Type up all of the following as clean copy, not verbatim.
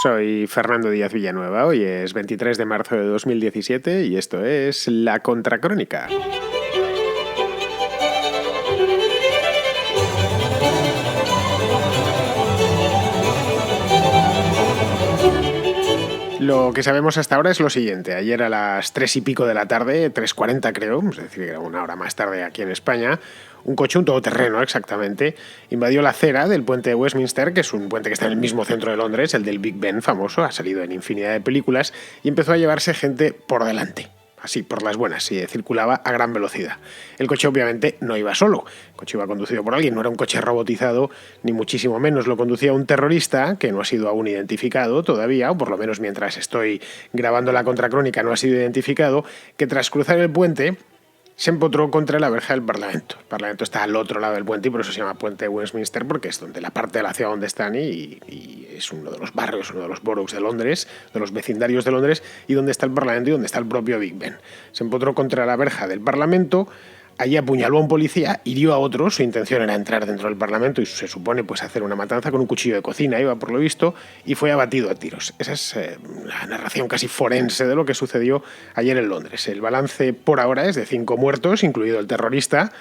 Soy Fernando Díaz Villanueva, hoy es 23 de marzo de 2017 y esto es La Contracrónica. Lo que sabemos hasta ahora es lo siguiente. Ayer a las 3 y pico de la tarde, 3:40 creo, es decir, era una hora más tarde aquí en España, un coche, un todoterreno exactamente, invadió la acera del puente de Westminster, que es un puente que está en el mismo centro de Londres, el del Big Ben famoso, ha salido en infinidad de películas, y empezó a llevarse gente por delante. Así, por las buenas, y circulaba a gran velocidad. El coche obviamente no iba solo, el coche iba conducido por alguien, no era un coche robotizado, ni muchísimo menos. Lo conducía un terrorista, que no ha sido aún identificado todavía, o por lo menos mientras estoy grabando la contracrónica no ha sido identificado, que tras cruzar el puente se empotró contra la verja del Parlamento. El Parlamento está al otro lado del puente y por eso se llama Puente de Westminster, porque es donde la parte de la ciudad donde están y es uno de los barrios, uno de los boroughs de Londres, de los vecindarios de Londres, y donde está el Parlamento y donde está el propio Big Ben. Se empotró contra la verja del Parlamento, allí apuñaló a un policía, hirió a otro, su intención era entrar dentro del Parlamento y se supone pues hacer una matanza con un cuchillo de cocina, iba por lo visto, y fue abatido a tiros. Esa es la narración casi forense de lo que sucedió ayer en Londres. El balance por ahora es de 5 muertos, incluido el terrorista,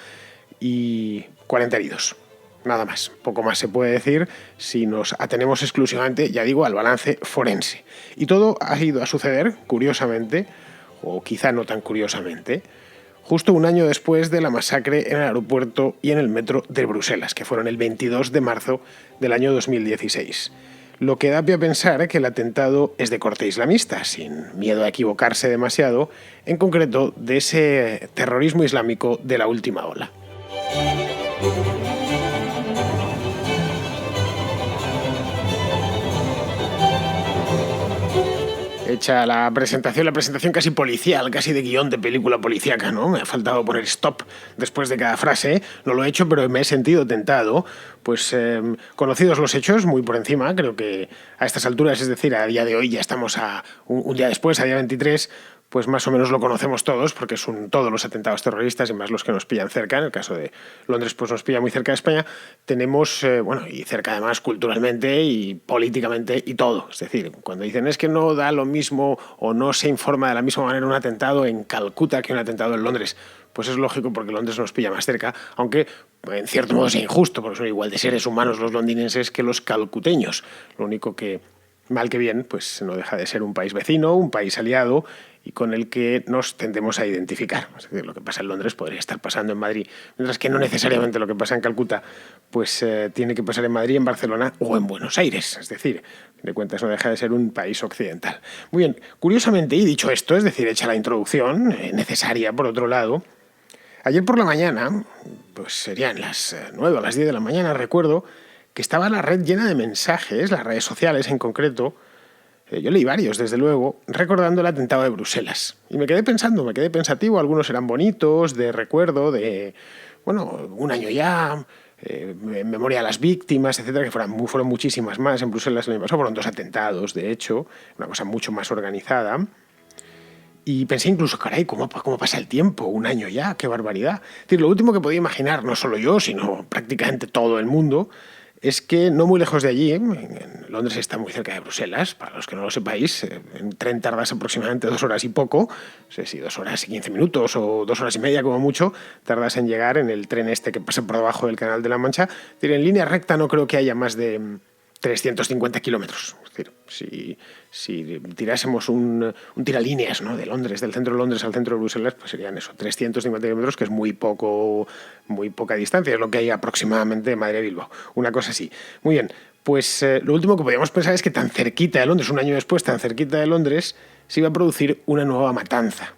y 40 heridos. Nada más, poco más se puede decir si nos atenemos exclusivamente, ya digo, al balance forense. Y todo ha ido a suceder, curiosamente, o quizá no tan curiosamente, justo un año después de la masacre en el aeropuerto y en el metro de Bruselas, que fueron el 22 de marzo del año 2016. Lo que da pie a pensar que el atentado es de corte islamista, sin miedo a equivocarse demasiado, en concreto de ese terrorismo islámico de la última ola. Hecha la presentación casi policial, casi de guión de película policíaca, ¿no? Me ha faltado poner stop después de cada frase. No lo he hecho, pero me he sentido tentado. Pues conocidos los hechos, muy por encima, creo que a estas alturas, es decir, a día de hoy ya estamos a un día después, a día 23, pues más o menos lo conocemos todos, porque son todos los atentados terroristas y más los que nos pillan cerca. En el caso de Londres, pues nos pilla muy cerca de España. Tenemos, y cerca además culturalmente y políticamente y todo. Es decir, cuando dicen es que no da lo mismo o no se informa de la misma manera un atentado en Calcuta que un atentado en Londres, pues es lógico porque Londres nos pilla más cerca, aunque en cierto modo sea injusto, porque son igual de seres humanos los londinenses que los calcuteños. Lo único que, mal que bien, pues no deja de ser un país vecino, un país aliado y con el que nos tendemos a identificar. Es decir, lo que pasa en Londres podría estar pasando en Madrid, mientras que no necesariamente lo que pasa en Calcuta pues tiene que pasar en Madrid, en Barcelona o en Buenos Aires. Es decir, de cuentas no deja de ser un país occidental. Muy bien, curiosamente, y dicho esto, es decir, hecha la introducción, necesaria por otro lado, ayer por la mañana, pues serían las 9 o las 10 de la mañana, recuerdo, que estaba la red llena de mensajes, las redes sociales en concreto. Yo leí varios, desde luego, recordando el atentado de Bruselas. Y me quedé pensativo, algunos eran bonitos, de recuerdo, de, un año ya, en memoria a las víctimas, etcétera, que fueron muchísimas más. En Bruselas el año pasado fueron 2 atentados, de hecho, una cosa mucho más organizada. Y pensé incluso, caray, ¿cómo pasa el tiempo? Un año ya, qué barbaridad. Es decir, lo último que podía imaginar, no solo yo, sino prácticamente todo el mundo, es que no muy lejos de allí, en Londres está muy cerca de Bruselas, para los que no lo sepáis, en tren tardas aproximadamente 2 horas y poco, no sé si 2 horas y 15 minutos o 2 horas y media como mucho, tardas en llegar en el tren este que pasa por debajo del Canal de la Mancha. Es decir, en línea recta no creo que haya más de 350 kilómetros. Es decir, si tirásemos un tiralíneas, ¿no?, de Londres, del centro de Londres al centro de Bruselas, pues serían eso, 350 kilómetros, que es muy poca distancia, es lo que hay aproximadamente de Madrid a Bilbao. Una cosa así. Muy bien, pues lo último que podríamos pensar es que tan cerquita de Londres, un año después, tan cerquita de Londres, se iba a producir una nueva matanza.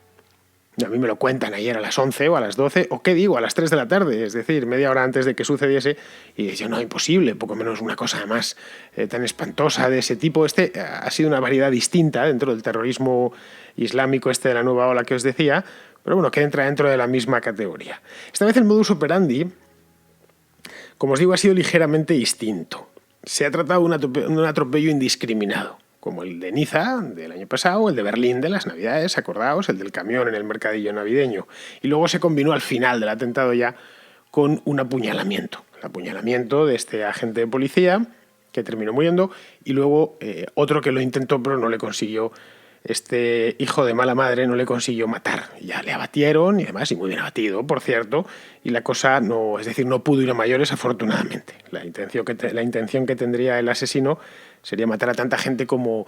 A mí me lo cuentan ayer a las 11 o a las 12, o qué digo, a las 3 de la tarde, es decir, media hora antes de que sucediese, y decía, no, imposible, poco menos una cosa además tan espantosa de ese tipo. Ha sido una variedad distinta dentro del terrorismo islámico de la nueva ola que os decía, pero bueno, que entra dentro de la misma categoría. Esta vez el modus operandi, como os digo, ha sido ligeramente distinto. Se ha tratado de un atropello indiscriminado, como el de Niza del año pasado, el de Berlín de las Navidades, acordaos, el del camión en el mercadillo navideño. Y luego se combinó al final del atentado ya con un apuñalamiento. El apuñalamiento de este agente de policía que terminó muriendo, y luego otro que lo intentó pero no le consiguió. Este hijo de mala madre no le consiguió matar. Ya le abatieron y demás, y muy bien abatido, por cierto, y la cosa no, es decir, no pudo ir a mayores, afortunadamente. La intención que tendría el asesino sería matar a tanta gente como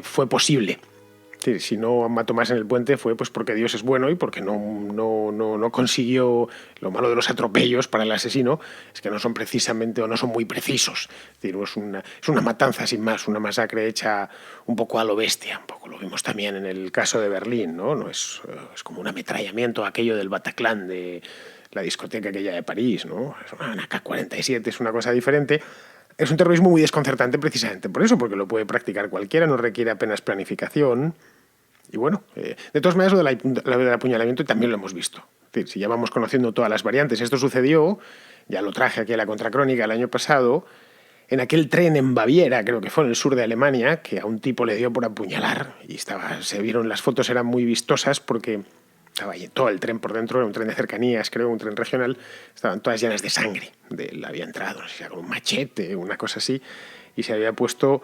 fue posible. Es decir, si no mató más en el puente fue pues porque Dios es bueno y porque no consiguió. Lo malo de los atropellos para el asesino es que no son precisamente o no son muy precisos. Es decir, es una matanza sin más, una masacre hecha un poco a lo bestia. Un poco lo vimos también en el caso de Berlín, ¿no? No es como un ametrallamiento aquello del Bataclan de la discoteca aquella de París, ¿no? Es una AK-47, es una cosa diferente. Es un terrorismo muy desconcertante precisamente por eso, porque lo puede practicar cualquiera, no requiere apenas planificación. Y bueno, de todas maneras, lo del apuñalamiento también lo hemos visto. Es decir, si ya vamos conociendo todas las variantes, esto sucedió, ya lo traje aquí a la Contracrónica el año pasado, en aquel tren en Baviera, creo que fue en el sur de Alemania, que a un tipo le dio por apuñalar. Y se vieron, las fotos eran muy vistosas porque estaba ahí todo el tren por dentro, era un tren de cercanías, creo, un tren regional, estaban todas llenas de sangre. Él había entrado, no sé si con un machete, una cosa así, y se había puesto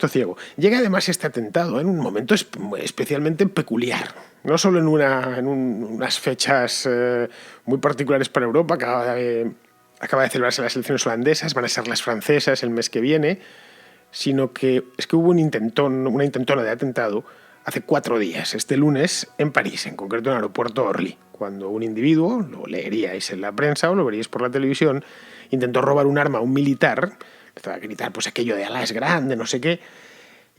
ciego. Llega además este atentado en un momento especialmente peculiar, no solo en unas fechas muy particulares para Europa. Acaba de celebrarse las elecciones holandesas, van a ser las francesas el mes que viene, sino que es que hubo una intentona de atentado hace 4 días, este lunes, en París, en concreto en el aeropuerto Orly, cuando un individuo, lo leeríais en la prensa o lo veríais por la televisión, intentó robar un arma a un militar, empezó a gritar pues aquello de Alá es grande, no sé qué,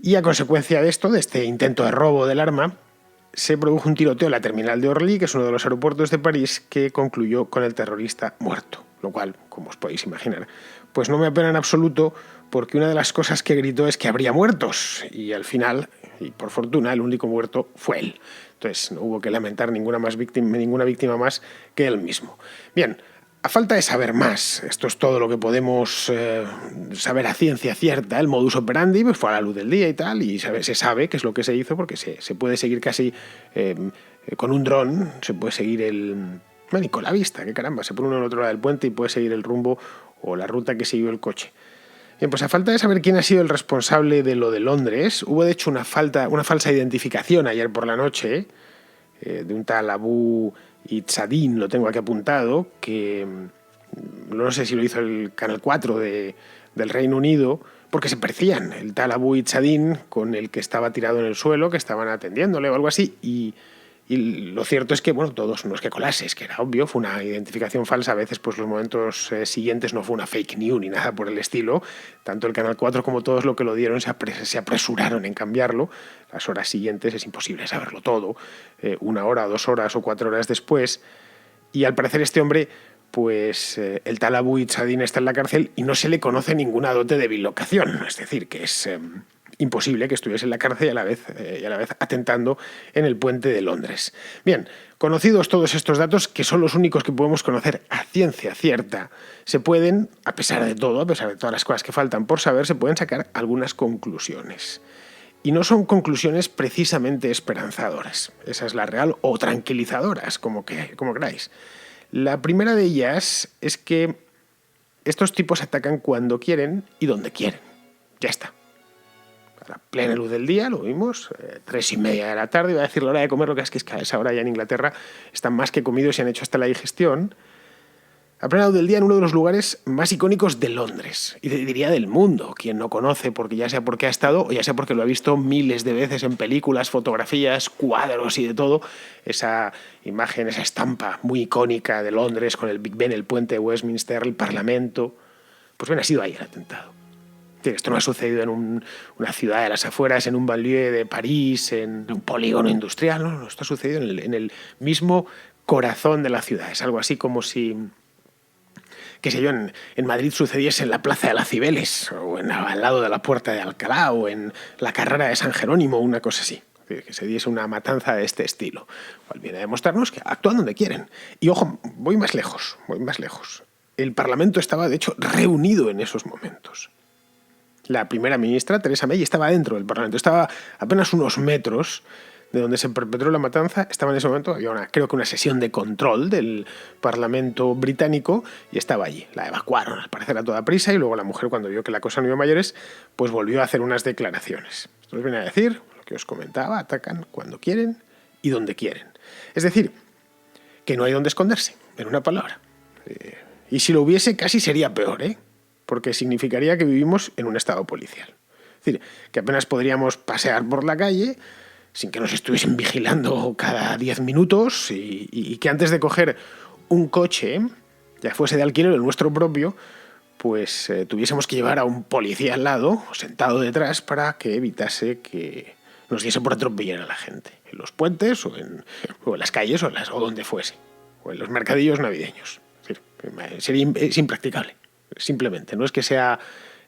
y a consecuencia de esto, de este intento de robo del arma, se produjo un tiroteo en la terminal de Orly, que es uno de los aeropuertos de París, que concluyó con el terrorista muerto, lo cual, como os podéis imaginar, pues no me apena en absoluto, porque una de las cosas que gritó es que habría muertos, y al final, y por fortuna, el único muerto fue él. Entonces no hubo que lamentar ninguna víctima más que él mismo. Bien, a falta de saber más, esto es todo lo que podemos saber a ciencia cierta, el modus operandi pues fue a la luz del día y tal, y se sabe qué es lo que se hizo, porque se puede seguir casi con un dron, se puede seguir y con la vista, qué caramba, se pone uno al otro lado del puente y puede seguir el rumbo o la ruta que siguió el coche. Bien, pues a falta de saber quién ha sido el responsable de lo de Londres, hubo de hecho una falsa identificación ayer por la noche de un tal Abu Izzadin, lo tengo aquí apuntado, que no sé si lo hizo el Canal 4 del Reino Unido, porque se parecían, el tal Abu Izzadin con el que estaba tirado en el suelo, que estaban atendiéndole o algo así, y lo cierto es que, bueno, todos no es que colase, es que era obvio, fue una identificación falsa. A veces, pues los momentos siguientes no fue una fake news ni nada por el estilo. Tanto el Canal 4 como todos lo que lo dieron se apresuraron en cambiarlo. Las horas siguientes es imposible saberlo todo. 1 hora, 2 horas o 4 horas después. Y al parecer este hombre, pues el tal Abu Izzadin está en la cárcel y no se le conoce ninguna dote de bilocación. Es decir, que es imposible que estuviese en la cárcel y a la vez atentando en el puente de Londres. Bien, conocidos todos estos datos, que son los únicos que podemos conocer a ciencia cierta, se pueden, a pesar de todo, a pesar de todas las cosas que faltan por saber, se pueden sacar algunas conclusiones. Y no son conclusiones precisamente esperanzadoras, esa es la real, o tranquilizadoras, como queráis. La primera de ellas es que estos tipos atacan cuando quieren y donde quieren. Ya está. A la plena luz del día, lo vimos, 3:30 de la tarde, iba a decir la hora de comer, lo que es que a esa hora ya en Inglaterra están más que comidos y han hecho hasta la digestión. A plena luz del día en uno de los lugares más icónicos de Londres, y diría del mundo, quien no conoce, porque ya sea porque ha estado o ya sea porque lo ha visto miles de veces en películas, fotografías, cuadros y de todo, esa imagen, esa estampa muy icónica de Londres con el Big Ben, el puente de Westminster, el Parlamento. Pues bien, ha sido ahí el atentado. Esto no ha sucedido en una ciudad de las afueras, en un banlieue de París, en un polígono industrial, no, esto ha sucedido en el mismo corazón de la ciudad. Es algo así como si, qué sé yo, en Madrid sucediese en la Plaza de las Cibeles, o al lado de la Puerta de Alcalá, o en la Carrera de San Jerónimo, una cosa así. Que se diese una matanza de este estilo. Cual viene a demostrarnos que actúan donde quieren. Y ojo, voy más lejos. El Parlamento estaba, de hecho, reunido en esos momentos. La primera ministra, Theresa May, estaba dentro del Parlamento, estaba apenas unos metros de donde se perpetró la matanza, estaba en ese momento, había creo que una sesión de control del Parlamento británico y estaba allí. La evacuaron, al parecer a toda prisa, y luego la mujer, cuando vio que la cosa no iba a mayores, pues volvió a hacer unas declaraciones. Esto les viene a decir lo que os comentaba: atacan cuando quieren y donde quieren. Es decir, que no hay donde esconderse, en una palabra. Y si lo hubiese, casi sería peor, porque significaría que vivimos en un estado policial. Es decir, que apenas podríamos pasear por la calle sin que nos estuviesen vigilando cada 10 minutos y que antes de coger un coche, ya fuese de alquiler o el nuestro propio, pues tuviésemos que llevar a un policía al lado, sentado detrás, para que evitase que nos diese por atropellar a la gente, en los puentes o en las calles o donde fuese, o en los mercadillos navideños. Es decir, es impracticable, simplemente. No es que sea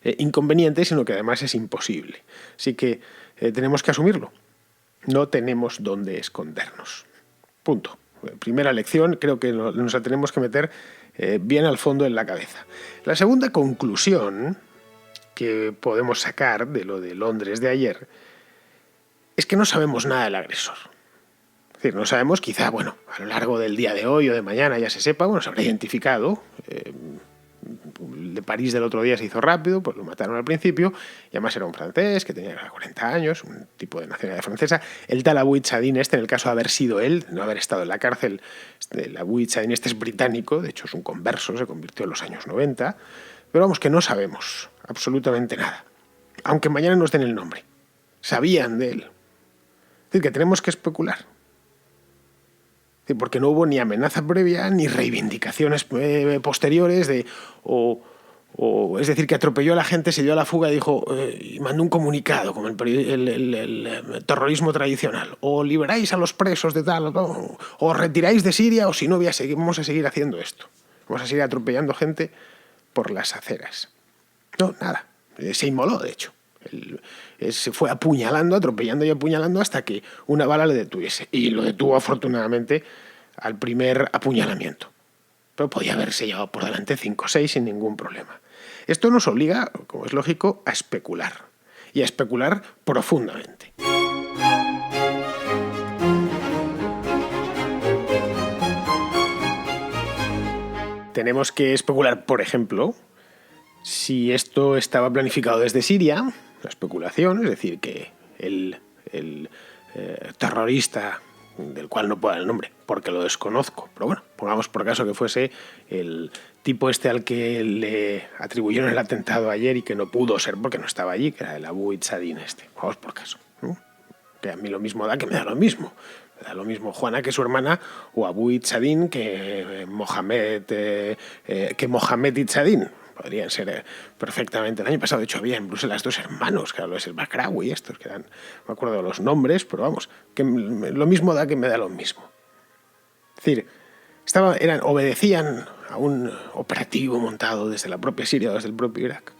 inconveniente, sino que además es imposible. Así que tenemos que asumirlo. No tenemos dónde escondernos. Punto. Primera lección, creo que nos la tenemos que meter bien al fondo en la cabeza. La segunda conclusión que podemos sacar de lo de Londres de ayer es que no sabemos nada del agresor. Es decir, no sabemos, quizá, a lo largo del día de hoy o de mañana ya se sepa, se habrá identificado. El de París del otro día se hizo rápido, pues lo mataron al principio, y además era un francés que tenía 40 años, un tipo de nacionalidad francesa. El tal Abu Chadin en el caso de haber sido él, de no haber estado en la cárcel, el Abu Chadin es británico, de hecho es un converso, se convirtió en los años 90, pero que no sabemos absolutamente nada, aunque mañana nos den el nombre. Sabían de él. Es decir, que tenemos que especular. Porque no hubo ni amenaza previa ni reivindicaciones posteriores es decir, que atropelló a la gente, se dio a la fuga y dijo y mandó un comunicado como el terrorismo tradicional: o liberáis a los presos de tal, o retiráis de Siria, o si no vamos a seguir haciendo esto, vamos a seguir atropellando gente por las aceras. No, nada, se inmoló, de hecho. Se fue atropellando y apuñalando hasta que una bala le detuviese. Y lo detuvo afortunadamente al primer apuñalamiento. Pero podía haberse llevado por delante 5 o 6 sin ningún problema. Esto nos obliga, como es lógico, a especular. Y a especular profundamente. Tenemos que especular, por ejemplo, si esto estaba planificado desde Siria, la especulación, es decir, que el terrorista, del cual no puedo dar el nombre porque lo desconozco, pero pongamos por caso que fuese el tipo al que le atribuyeron el atentado ayer y que no pudo ser porque no estaba allí, que era el Abu Chadin vamos por caso, ¿no? Que a mí lo mismo da que me da lo mismo. Me da lo mismo Juana que su hermana, o Abu Chadin que Mohamed Chadin. Podrían ser perfectamente. El año pasado, de hecho, había en Bruselas 2 hermanos, que es el Bakraoui, estos que dan, no me acuerdo de los nombres, pero que lo mismo da que me da lo mismo. Es decir, obedecían a un operativo montado desde la propia Siria o desde el propio Irak.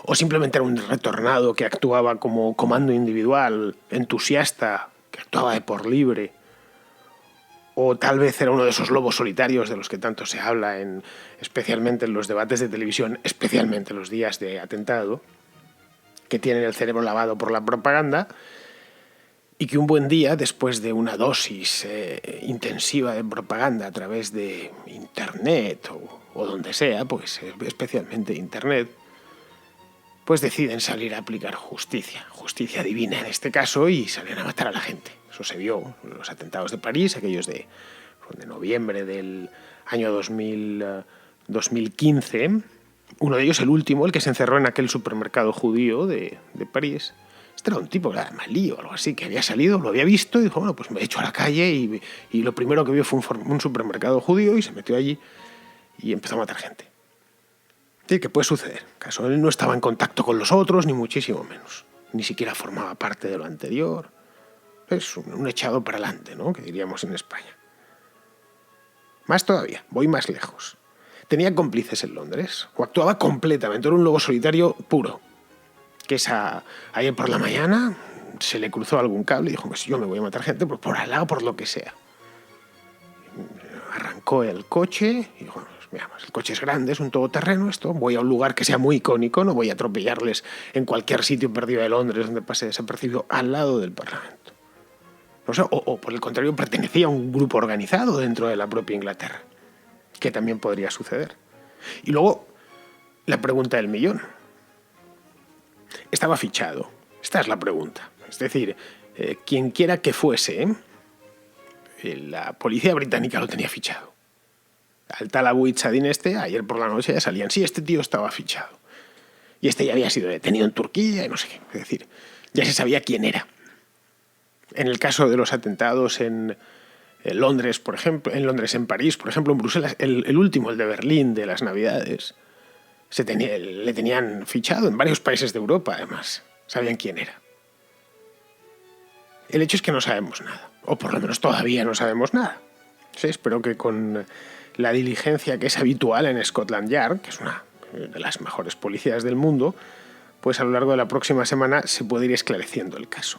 O simplemente era un retornado que actuaba como comando individual, entusiasta, que actuaba de por libre. O tal vez era uno de esos lobos solitarios de los que tanto se habla, especialmente en los debates de televisión, especialmente en los días de atentado, que tienen el cerebro lavado por la propaganda y que un buen día, después de una dosis intensiva de propaganda a través de Internet o donde sea, pues especialmente Internet, pues deciden salir a aplicar justicia divina en este caso, y salen a matar a la gente. Eso se vio en los atentados de París, aquellos de noviembre del año 2015. Uno de ellos, el último, el que se encerró en aquel supermercado judío de París. Este era un tipo de Malí o algo así, que había salido, lo había visto y dijo, pues me he hecho a la calle, y lo primero que vio fue un supermercado judío y se metió allí y empezó a matar gente. Sí, que puede suceder. Caso él no estaba en contacto con los otros, ni muchísimo menos. Ni siquiera formaba parte de lo anterior. Es un echado para adelante, ¿no?, que diríamos en España. Más todavía, voy más lejos. Tenía cómplices en Londres, o actuaba completamente, era un lobo solitario puro. Que ayer por la mañana se le cruzó algún cable y dijo, pues yo me voy a matar gente por al lado, por lo que sea. Arrancó el coche y dijo, el coche es grande, es un todoterreno esto, voy a un lugar que sea muy icónico, no voy a atropellarles en cualquier sitio perdido de Londres donde pase desapercibido, al lado del Parlamento. No sé, o por el contrario pertenecía a un grupo organizado dentro de la propia Inglaterra, que también podría suceder. Y luego, la pregunta del millón. ¿Estaba fichado? Esta es la pregunta. Es decir, quien quiera que fuese, la policía británica lo tenía fichado. Al tal Abu Izzadin ayer por la noche ya salían, sí, este tío estaba fichado. Y este ya había sido detenido en Turquía y no sé qué. Es decir, ya se sabía quién era. En el caso de los atentados en Londres, por ejemplo, en París, por ejemplo, en Bruselas, el último, el de Berlín, de las Navidades, le tenían fichado en varios países de Europa, además. Sabían quién era. El hecho es que no sabemos nada, o por lo menos todavía no sabemos nada. Sí, espero que con la diligencia que es habitual en Scotland Yard, que es una de las mejores policías del mundo, pues a lo largo de la próxima semana se puede ir esclareciendo el caso.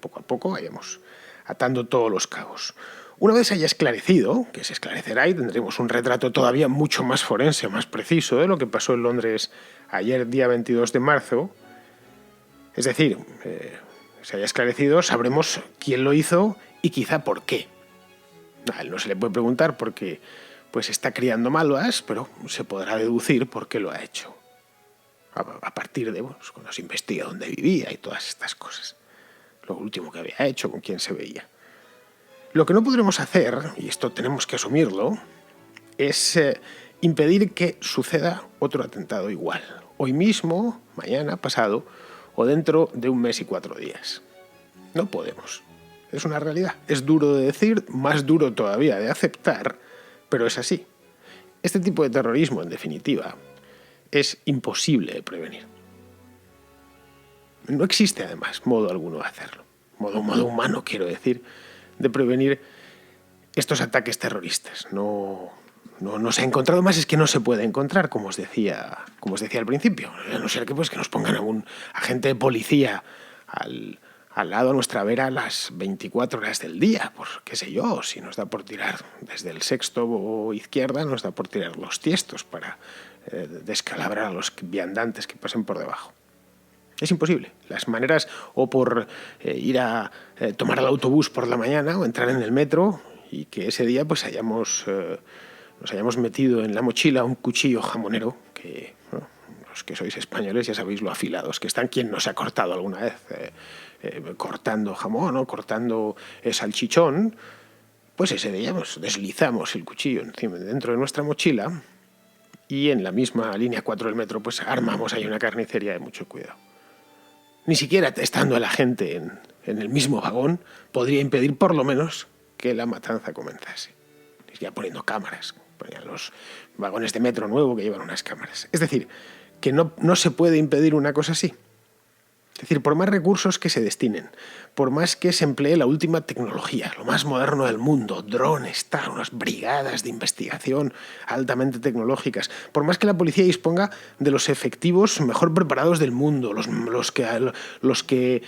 Poco a poco vayamos atando todos los cabos. Una vez se haya esclarecido, que se esclarecerá y tendremos un retrato todavía mucho más forense, más preciso de lo que pasó en Londres ayer, día 22 de marzo, es decir, se haya esclarecido, sabremos quién lo hizo y quizá por qué. A él no se le puede preguntar porque pues está criando malvas, pero se podrá deducir por qué lo ha hecho. A partir de, bueno, cuando se investiga dónde vivía y todas estas cosas. Lo último que había hecho, con quién se veía. Lo que no podremos hacer, y esto tenemos que asumirlo, es impedir que suceda otro atentado igual. Hoy mismo, mañana, pasado, o dentro de 1 mes y 4 días. No podemos. Es una realidad. Es duro de decir, más duro todavía de aceptar, pero es así. Este tipo de terrorismo, en definitiva, es imposible de prevenir. No existe, además, modo alguno de hacerlo. Modo humano, quiero decir, de prevenir estos ataques terroristas. No se ha encontrado más, es que no se puede encontrar, como os decía al principio. A no ser que nos pongan a un agente de policía al lado, a nuestra vera, las 24 horas del día. Pues qué sé yo, si nos da por tirar desde el sexto o izquierda, nos da por tirar los tiestos para descalabrar a los viandantes que pasen por debajo. Es imposible. Las maneras, o por ir a tomar el autobús por la mañana o entrar en el metro y que ese día pues nos hayamos metido en la mochila un cuchillo jamonero que, bueno, los que sois españoles ya sabéis lo afilados que están. ¿Quién no se ha cortado alguna vez cortando jamón o cortando salchichón? Pues ese día deslizamos el cuchillo dentro de nuestra mochila y en la misma línea 4 del metro pues armamos ahí una carnicería de mucho cuidado. Ni siquiera estando la gente en el mismo vagón podría impedir por lo menos que la matanza comenzase. Ni siquiera poniendo cámaras. Ponían los vagones de metro nuevo que llevan unas cámaras. Es decir, que no se puede impedir una cosa así. Es decir, por más recursos que se destinen, por más que se emplee la última tecnología, lo más moderno del mundo, drones, unas brigadas de investigación altamente tecnológicas, por más que la policía disponga de los efectivos mejor preparados del mundo, los que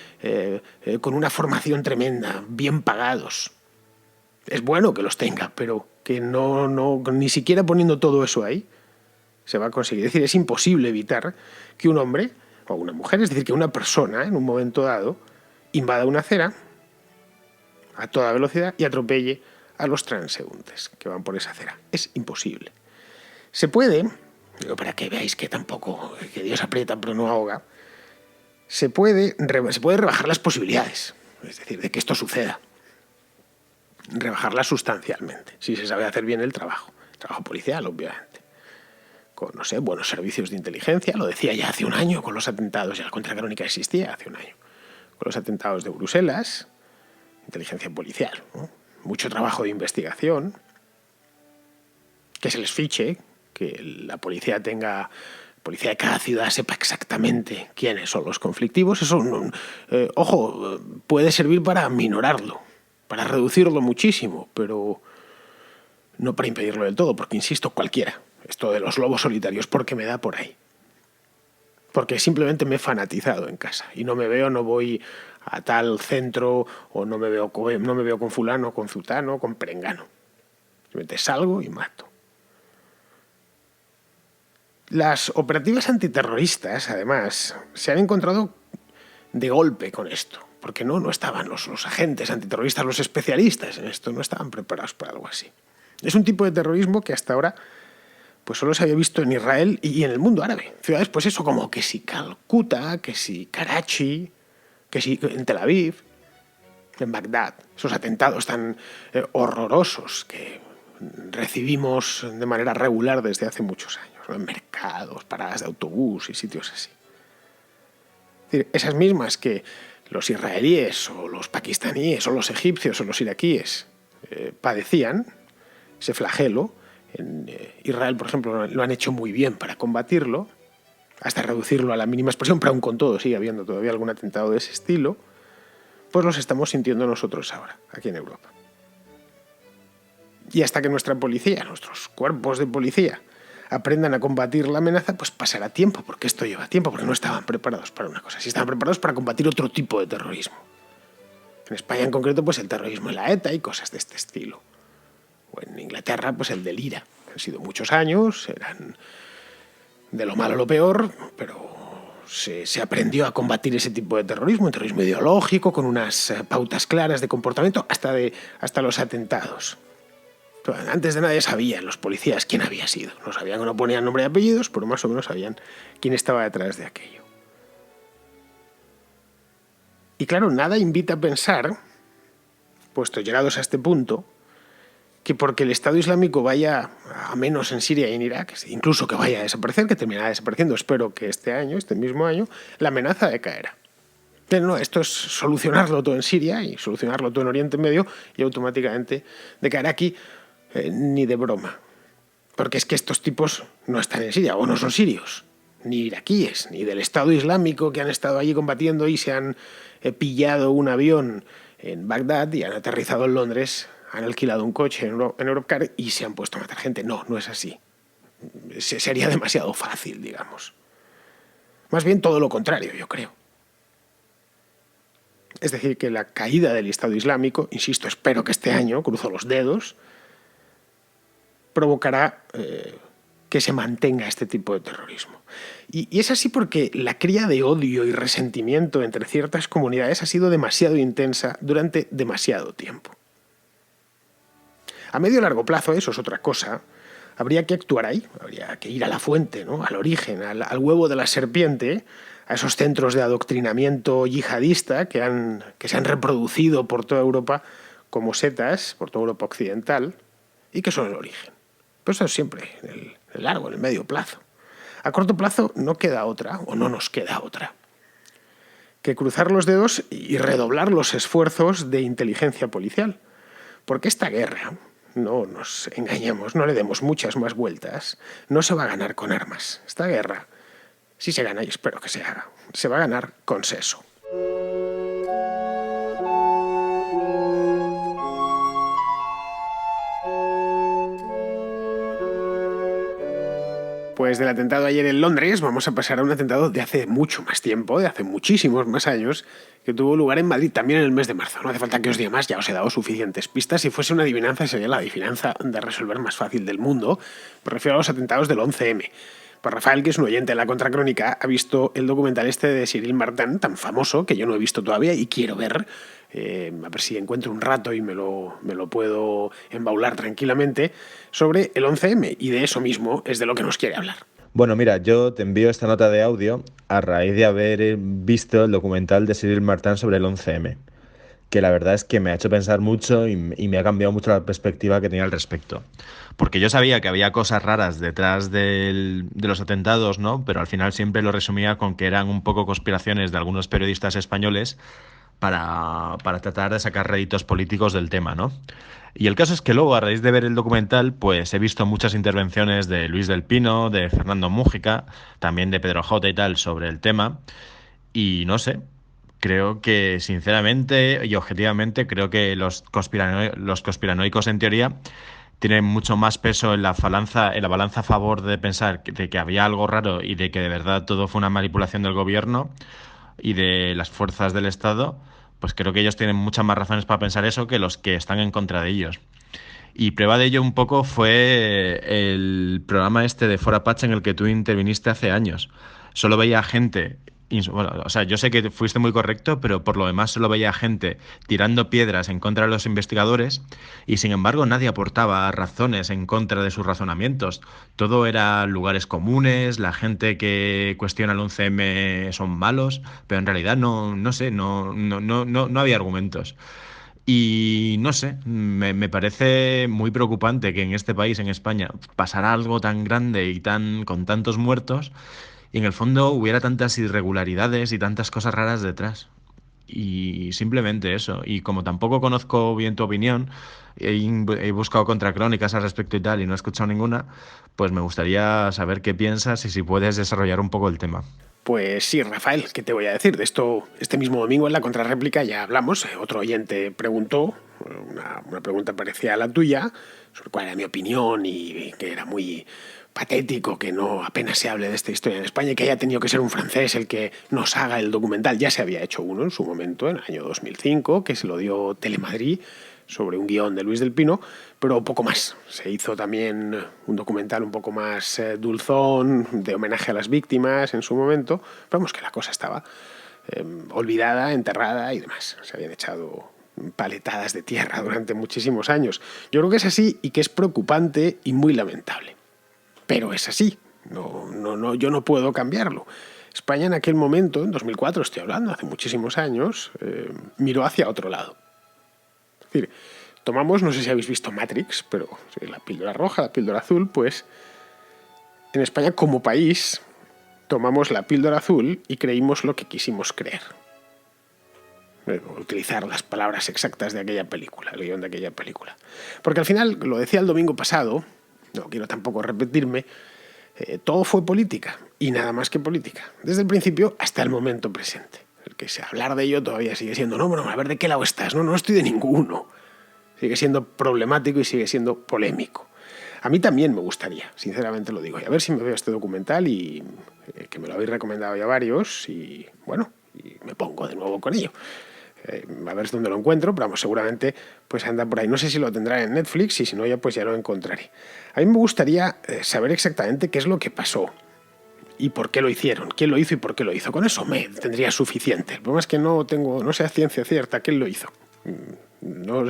con una formación tremenda, bien pagados, es bueno que los tenga, pero que ni siquiera poniendo todo eso ahí se va a conseguir. Es decir, es imposible evitar que un hombre o una mujer, es decir, que una persona en un momento dado invada una acera a toda velocidad y atropelle a los transeúntes que van por esa acera. Es imposible. Se puede, digo, para que veáis que tampoco, que Dios aprieta pero no ahoga, se puede rebajar las posibilidades, es decir, de que esto suceda. Rebajarlas sustancialmente, si se sabe hacer bien el trabajo policial, obviamente. Con, no sé, buenos servicios de inteligencia, lo decía ya hace un año con los atentados, ya la contracrónica existía hace un año, con los atentados de Bruselas, inteligencia policial, ¿no? Mucho trabajo de investigación, que se les fiche, que la policía de cada ciudad sepa exactamente quiénes son los conflictivos. Eso, ojo, puede servir para minorarlo, para reducirlo muchísimo, pero no para impedirlo del todo, porque, insisto, cualquiera. Esto de los lobos solitarios, porque me da por ahí. Porque simplemente me he fanatizado en casa y no voy a tal centro o no me veo con fulano, con zutano, con perengano. Simplemente salgo y mato. Las operativas antiterroristas, además, se han encontrado de golpe con esto. porque no estaban los agentes antiterroristas, los especialistas en esto, no estaban preparados para algo así. Es un tipo de terrorismo que hasta ahora pues solo se había visto en Israel y en el mundo árabe. Ciudades, pues eso, como que si Calcuta, que si Karachi, que si en Tel Aviv, en Bagdad. Esos atentados tan horrorosos que recibimos de manera regular desde hace muchos años, ¿no? En mercados, paradas de autobús y sitios así. Es decir, esas mismas que los israelíes o los pakistaníes o los egipcios o los iraquíes padecían, ese flagelo. En Israel, por ejemplo, lo han hecho muy bien para combatirlo, hasta reducirlo a la mínima expresión, pero aún con todo sigue habiendo todavía algún atentado de ese estilo, pues los estamos sintiendo nosotros ahora, aquí en Europa. Y hasta que nuestra policía, nuestros cuerpos de policía, aprendan a combatir la amenaza, pues pasará tiempo, porque esto lleva tiempo, porque no estaban preparados para una cosa, sí estaban preparados para combatir otro tipo de terrorismo. En España en concreto, pues el terrorismo de la ETA y cosas de este estilo. O en Inglaterra, pues el del IRA. Han sido muchos años, eran de lo malo a lo peor, pero se aprendió a combatir ese tipo de terrorismo, un terrorismo ideológico, con unas pautas claras de comportamiento, hasta los atentados. Pero antes de nada sabían los policías quién había sido. No sabían que no ponían nombre y apellidos, pero más o menos sabían quién estaba detrás de aquello. Y claro, nada invita a pensar, puesto llegados a este punto, que porque el Estado Islámico vaya a menos en Siria y en Irak, incluso que vaya a desaparecer, que terminará desapareciendo, espero que este mismo año, la amenaza decaerá. Pero no, esto es solucionarlo todo en Siria y solucionarlo todo en Oriente Medio y automáticamente decaerá aquí ni de broma. Porque es que estos tipos no están en Siria, o no son sirios, ni iraquíes, ni del Estado Islámico que han estado allí combatiendo y se han pillado un avión en Bagdad y han aterrizado en Londres, han alquilado un coche en Europcar y se han puesto a matar gente. No es así. Sería demasiado fácil, digamos. Más bien todo lo contrario, yo creo. Es decir, que la caída del Estado Islámico, insisto, espero que este año, cruzo los dedos, provocará que se mantenga este tipo de terrorismo. Y es así porque la cría de odio y resentimiento entre ciertas comunidades ha sido demasiado intensa durante demasiado tiempo. A medio y largo plazo, eso es otra cosa, habría que actuar ahí, habría que ir a la fuente, ¿no? Al origen, al huevo de la serpiente, a esos centros de adoctrinamiento yihadista que se han reproducido por toda Europa como setas, por toda Europa occidental, y que son el origen. Pero eso es siempre en el largo, en el medio plazo. A corto plazo no queda otra, o no nos queda otra, que cruzar los dedos y redoblar los esfuerzos de inteligencia policial. Porque esta guerra, no nos engañemos, no le demos muchas más vueltas, no se va a ganar con armas. Esta guerra, si se gana, y espero que se haga, se va a ganar con seso. Pues del atentado ayer en Londres vamos a pasar a un atentado de hace mucho más tiempo, de hace muchísimos más años, que tuvo lugar en Madrid también en el mes de marzo. No hace falta que os diga más, ya os he dado suficientes pistas. Si fuese una adivinanza, sería la adivinanza de resolver más fácil del mundo. Me refiero a los atentados del 11M. Pues Rafael, que es un oyente de la Contracrónica, ha visto el documental este de Cyril Martin, tan famoso, que yo no he visto todavía y quiero ver. A ver si encuentro un rato y me lo puedo embaular tranquilamente, sobre el 11M, y de eso mismo es de lo que nos quiere hablar. Bueno, mira, yo te envío esta nota de audio a raíz de haber visto el documental de Cyril Martin sobre el 11M, que la verdad es que me ha hecho pensar mucho y me ha cambiado mucho la perspectiva que tenía al respecto. Porque yo sabía que había cosas raras detrás de los atentados, ¿no? Pero al final siempre lo resumía con que eran un poco conspiraciones de algunos periodistas españoles para tratar de sacar réditos políticos del tema, ¿no? Y el caso es que luego, a raíz de ver el documental, pues he visto muchas intervenciones de Luis del Pino, de Fernando Mújica, también de Pedro J. y tal, sobre el tema. Y no sé, creo que sinceramente y objetivamente, creo que los conspiranoicos en teoría tienen mucho más peso en la balanza a favor de pensar de que había algo raro y de que de verdad todo fue una manipulación del gobierno y de las fuerzas del Estado. Pues creo que ellos tienen muchas más razones para pensar eso que los que están en contra de ellos. Y prueba de ello un poco fue el programa este de Fora Patch en el que tú interviniste hace años. Solo veía gente Bueno, o sea, yo sé que fuiste muy correcto, pero por lo demás solo veía gente tirando piedras en contra de los investigadores y sin embargo nadie aportaba razones en contra de sus razonamientos. Todo era lugares comunes, la gente que cuestiona el 11M son malos, pero en realidad no sé, no había argumentos. Y no sé, me parece muy preocupante que en este país, en España, pasara algo tan grande y con tantos muertos y en el fondo hubiera tantas irregularidades y tantas cosas raras detrás. Y simplemente eso. Y como tampoco conozco bien tu opinión, he buscado contracrónicas al respecto y tal, y no he escuchado ninguna, pues me gustaría saber qué piensas y si puedes desarrollar un poco el tema. Pues sí, Rafael, ¿qué te voy a decir? De esto, este mismo domingo en la contrarréplica ya hablamos. Otro oyente preguntó, una pregunta parecida a la tuya, sobre cuál era mi opinión y que era muy patético que no apenas se hable de esta historia en España y que haya tenido que ser un francés el que nos haga el documental. Ya se había hecho uno en su momento, en el año 2005, que se lo dio Telemadrid, sobre un guión de Luis del Pino, pero poco más. Se hizo también un documental un poco más dulzón, de homenaje a las víctimas en su momento. Vamos, que la cosa estaba olvidada, enterrada y demás. Se habían echado paletadas de tierra durante muchísimos años. Yo creo que es así y que es preocupante y muy lamentable. Pero es así. Yo no puedo cambiarlo. España en aquel momento, en 2004 estoy hablando, hace muchísimos años, miró hacia otro lado. Es decir, tomamos, no sé si habéis visto Matrix, pero la píldora roja, la píldora azul, pues en España como país tomamos la píldora azul y creímos lo que quisimos creer. Utilizar las palabras exactas de aquella película, el guión de aquella película. Porque al final, lo decía el domingo pasado, no quiero tampoco repetirme, todo fue política y nada más que política, desde el principio hasta el momento presente. El que se hablar de ello todavía sigue siendo, no, bueno, a ver de qué lado estás, no estoy de ninguno. Sigue siendo problemático y sigue siendo polémico. A mí también me gustaría, sinceramente lo digo, y a ver si me veo este documental y que me lo habéis recomendado ya varios y bueno, y me pongo de nuevo con ello. A ver dónde lo encuentro, pero vamos, seguramente pues anda por ahí. No sé si lo tendrá en Netflix y si no ya pues ya lo encontraré. A mí me gustaría saber exactamente qué es lo que pasó y por qué lo hicieron, quién lo hizo y por qué lo hizo. Con eso me tendría suficiente. El problema es que no sé a ciencia cierta quién lo hizo.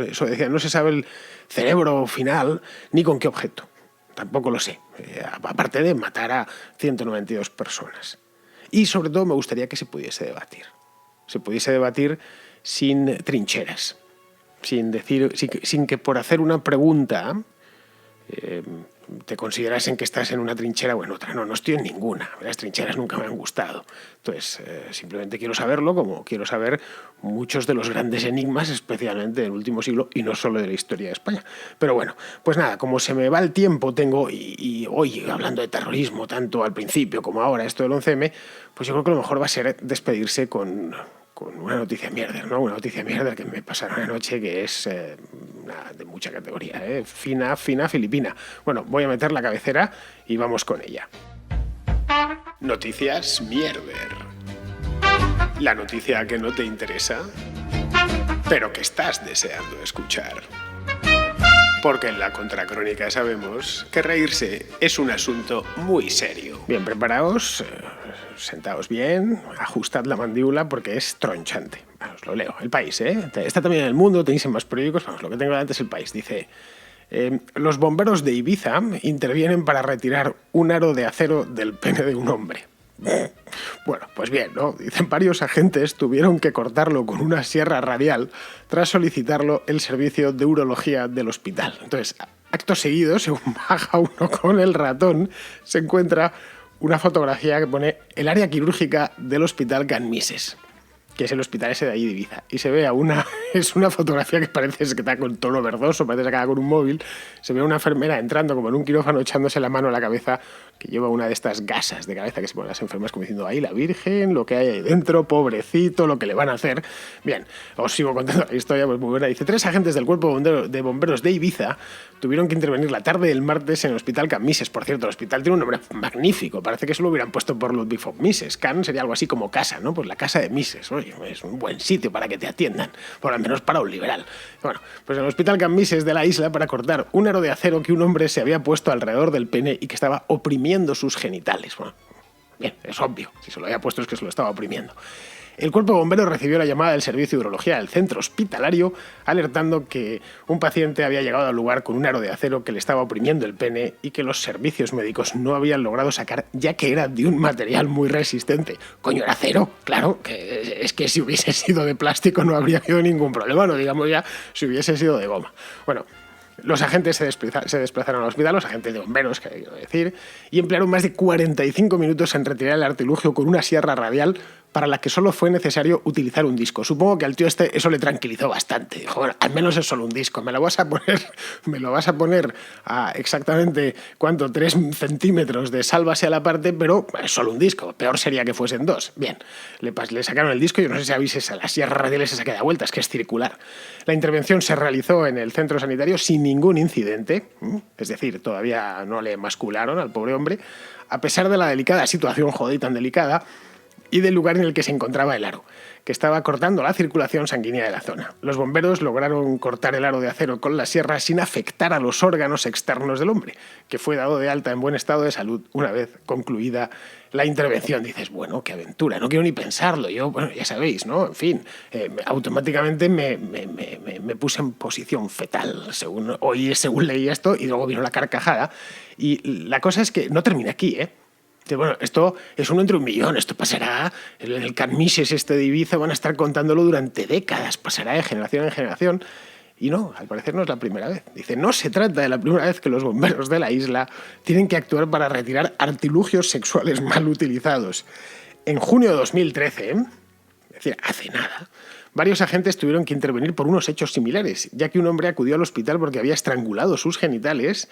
Eso decía, no se sabe el cerebro final ni con qué objeto. Tampoco lo sé. Aparte de matar a 192 personas. Y sobre todo me gustaría que se pudiese debatir. Se pudiese debatir sin trincheras. Sin que por hacer una pregunta te considerasen que estás en una trinchera o en otra. No estoy en ninguna. Las trincheras nunca me han gustado. Entonces, simplemente quiero saberlo, como quiero saber muchos de los grandes enigmas, especialmente del último siglo, y no solo de la historia de España. Pero bueno, pues nada, como se me va el tiempo, y hoy, hablando de terrorismo, tanto al principio como ahora, esto del 11M, pues yo creo que lo mejor va a ser despedirse con una noticia mierda, ¿no? Una noticia mierda que me pasaron anoche que es de mucha categoría, fina, filipina. Bueno, voy a meter la cabecera y vamos con ella. Noticias mierder. La noticia que no te interesa, pero que estás deseando escuchar. Porque en la contracrónica sabemos que reírse es un asunto muy serio. Bien, preparaos, sentaos bien, ajustad la mandíbula porque es tronchante. Os lo leo. El País, está también en El Mundo, tenéis en más periódicos, vamos, lo que tengo delante es El País. Dice, los bomberos de Ibiza intervienen para retirar un aro de acero del pene de un hombre. Bueno, pues bien, ¿no? Dicen, varios agentes tuvieron que cortarlo con una sierra radial tras solicitarlo el servicio de urología del hospital. Entonces, acto seguido, según baja uno con el ratón, se encuentra una fotografía que pone el área quirúrgica del hospital Can Mises, que es el hospital ese de ahí de Ibiza. Y se ve es una fotografía que parece que está con tono verdoso, parece sacada con un móvil. Se ve a una enfermera entrando como en un quirófano echándose la mano a la cabeza, que lleva una de estas gasas de cabeza que se ponen las enfermas como diciendo, ahí la Virgen, lo que hay ahí dentro, pobrecito, lo que le van a hacer. Bien, os sigo contando la historia, pues muy buena. Dice, 3 agentes del cuerpo de bomberos de Ibiza tuvieron que intervenir la tarde del martes en el hospital Can Mises. Por cierto, el hospital tiene un nombre magnífico, parece que eso lo hubieran puesto por Ludwig von Mises. Can sería algo así como casa, ¿no? Pues la casa de Mises. Oye, es un buen sitio para que te atiendan, por lo menos para un liberal. Bueno, pues en el hospital Can Mises de la isla para cortar un aro de acero que un hombre se había puesto alrededor del pene y que estaba oprimiendo sus genitales. Bueno, Bien, es obvio. Si se lo había puesto es que se lo estaba oprimiendo. El cuerpo de bomberos recibió la llamada del servicio de urología del centro hospitalario, alertando que un paciente había llegado al lugar con un aro de acero que le estaba oprimiendo el pene y que los servicios médicos no habían logrado sacar, ya que era de un material muy resistente. Coño, era acero, claro, que es que si hubiese sido de plástico no habría habido ningún problema, no digamos ya si hubiese sido de goma. Bueno, los agentes se desplazaron al hospital, los agentes de bomberos, quiero decir, y emplearon más de 45 minutos en retirar el artilugio con una sierra radial para la que solo fue necesario utilizar un disco. Supongo que al tío eso le tranquilizó bastante. Dijo, bueno, al menos es solo un disco, me lo vas a poner a exactamente, ¿cuánto? 3 centímetros de sálvase a la parte, pero es solo un disco. Peor sería que fuesen 2. Bien, le sacaron el disco, yo no sé si habéis la sierra radial esa que da vueltas, que es circular. La intervención se realizó en el centro sanitario sin ningún incidente, es decir, todavía no le emascularon al pobre hombre, a pesar de la delicada situación, joder, tan delicada, y del lugar en el que se encontraba el aro, que estaba cortando la circulación sanguínea de la zona. Los bomberos lograron cortar el aro de acero con la sierra sin afectar a los órganos externos del hombre, que fue dado de alta en buen estado de salud una vez concluida la intervención. Dices, bueno, qué aventura, no quiero ni pensarlo. Yo, bueno, ya sabéis, ¿no? En fin, automáticamente me puse en posición fetal, según leí esto, y luego vino la carcajada. Y la cosa es que no termina aquí, ¿eh? Bueno, esto es uno entre un millón, esto pasará, el Canmises de Ibiza van a estar contándolo durante décadas, pasará de generación en generación. Y no, al parecer no es la primera vez. Dice, no se trata de la primera vez que los bomberos de la isla tienen que actuar para retirar artilugios sexuales mal utilizados. En junio de 2013, es decir, hace nada, varios agentes tuvieron que intervenir por unos hechos similares, ya que un hombre acudió al hospital porque había estrangulado sus genitales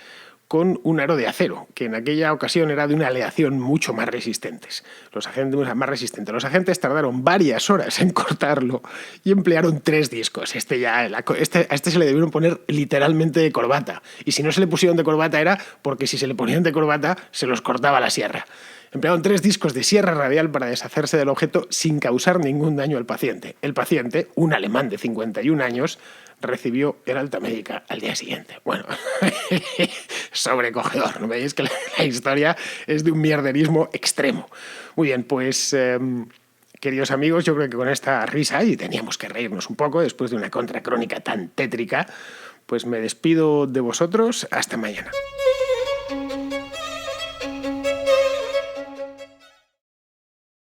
con un aro de acero, que en aquella ocasión era de una aleación mucho más resistentes. Los agentes tardaron varias horas en cortarlo y emplearon 3 discos. A este se le debieron poner literalmente de corbata. Y si no se le pusieron de corbata era porque si se le ponían de corbata se los cortaba la sierra. Emplearon 3 discos de sierra radial para deshacerse del objeto sin causar ningún daño al paciente. El paciente, un alemán de 51 años, recibió el alta médica al día siguiente. Bueno, sobrecogedor. ¿No veis que la historia es de un mierderismo extremo? Muy bien, pues, queridos amigos, yo creo que con esta risa, y teníamos que reírnos un poco después de una contracrónica tan tétrica, pues me despido de vosotros. Hasta mañana.